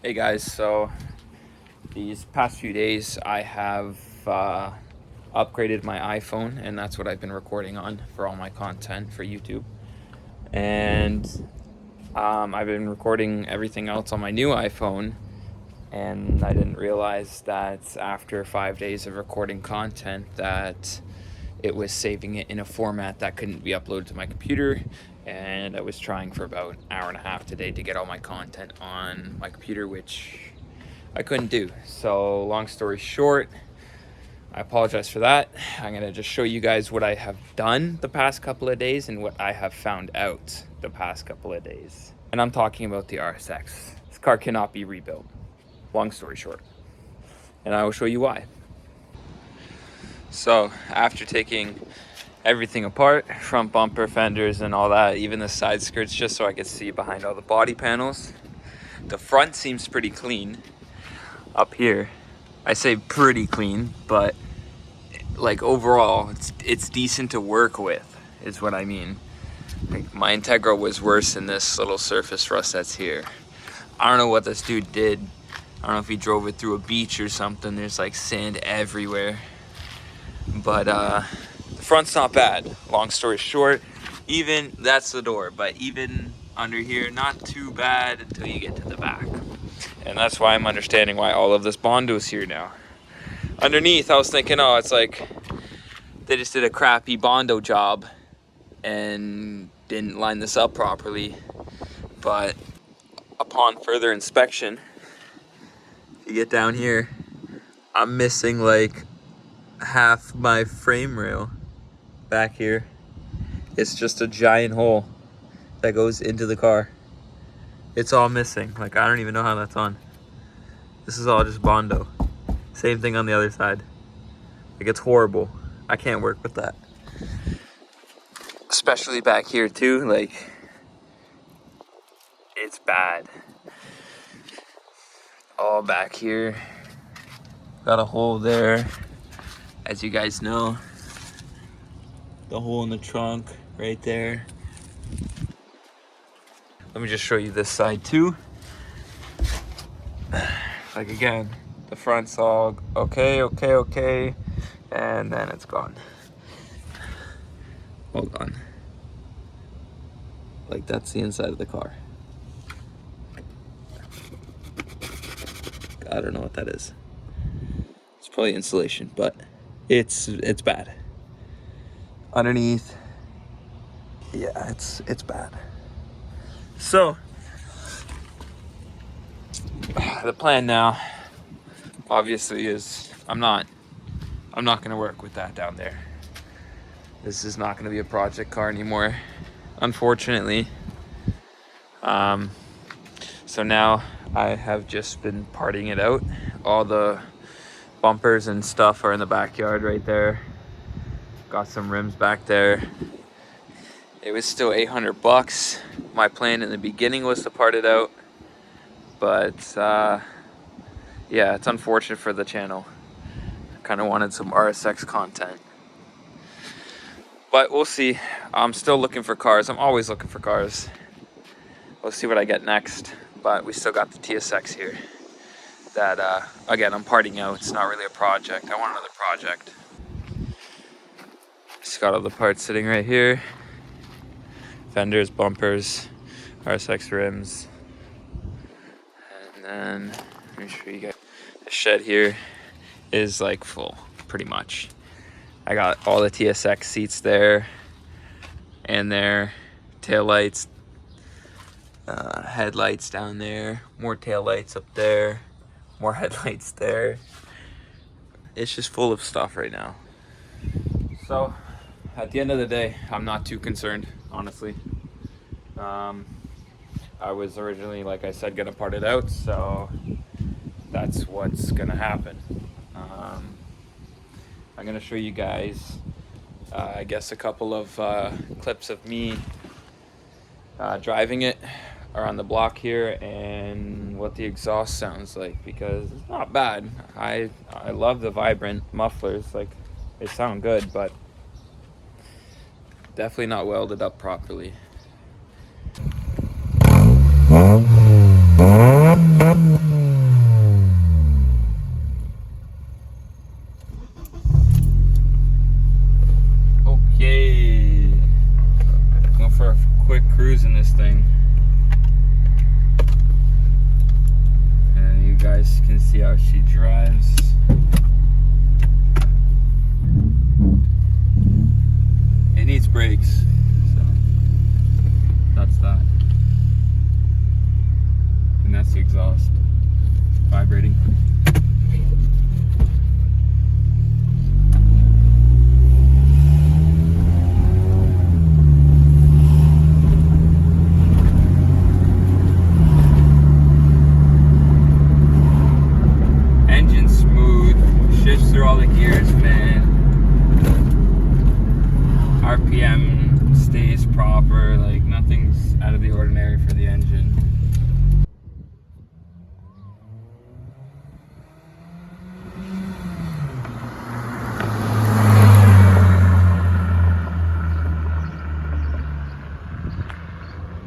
Hey guys, so these past few days I have upgraded my iPhone, and that's what I've been recording on for all my content for YouTube. And I've been recording everything else on my new iPhone, and I didn't realize that after 5 days of recording content that it was saving it in a format that couldn't be uploaded to my computer. And I was trying for about an hour and a half today to get all my content on my computer, which I couldn't do. So long story short, I apologize for that. I'm gonna just show you guys what I have done the past couple of days and what I have found out the past couple of days. And I'm talking about the RSX. This car cannot be rebuilt. Long story short. And I will show you why. So after taking everything apart, front bumper, fenders and all that, even the side skirts, just so I could see behind all the body panels, the front seems pretty clean. Up here, I say pretty clean, but like overall it's decent to work with is what I mean. Like my Integral was worse than this little surface rust that's here. I don't know what this dude did. I don't know if he drove it through a beach or something. There's like sand everywhere. But the front's not bad. Long story short, even that's the door, but even under here, not too bad until you get to the back. And that's why I'm understanding why all of this Bondo is here now. Underneath, I was thinking, oh, it's like they just did a crappy Bondo job and didn't line this up properly. But upon further inspection, if you get down here, I'm missing like half my frame rail back here. It's just a giant hole that goes into the car. It's all missing. Like, I don't even know how that's on. This is all just Bondo. Same thing on the other side. Like, it's horrible. I can't work with that. Especially back here too, like, it's bad. All back here. Got a hole there. As you guys know, the hole in the trunk right there. Let me just show you this side too. Like again, the front's all okay, and then it's gone. All gone. Like that's the inside of the car. I don't know what that is. It's probably insulation, but it's bad. Underneath, yeah, it's bad. So the plan now obviously is I'm not gonna work with that down there. This is not gonna be a project car anymore, unfortunately. So now I have just been partying it out. All the bumpers and stuff are in the backyard right there. Got some rims back there. It was still $800. My plan in the beginning was to part it out, but yeah, it's unfortunate for the channel. I kind of wanted some RSX content, but we'll see. I'm still looking for cars. I'm always looking for cars. We'll see what I get next, but we still got the TSX here that again, I'm partying out. It's not really a project. I want another project. Just got all the parts sitting right here. Fenders, bumpers, RSX rims. And then, let me show you guys. The shed here is like full, pretty much. I got all the TSX seats there and there. Tail lights, headlights down there. More tail lights up there. More headlights there. It's just full of stuff right now. So, at the end of the day, I'm not too concerned, honestly. I was originally, like I said, gonna part it out, so that's what's gonna happen. I'm gonna show you guys, I guess, a couple of clips of me driving it around the block here and what the exhaust sounds like, because it's not bad. I love the vibrant mufflers, like they sound good, but definitely not welded up properly. guys can see how she drives. It needs brakes, so that's that. And that's the exhaust vibrating. Engine smooth, shifts through all the gears, man. RPM stays proper, like nothing's out of the ordinary for the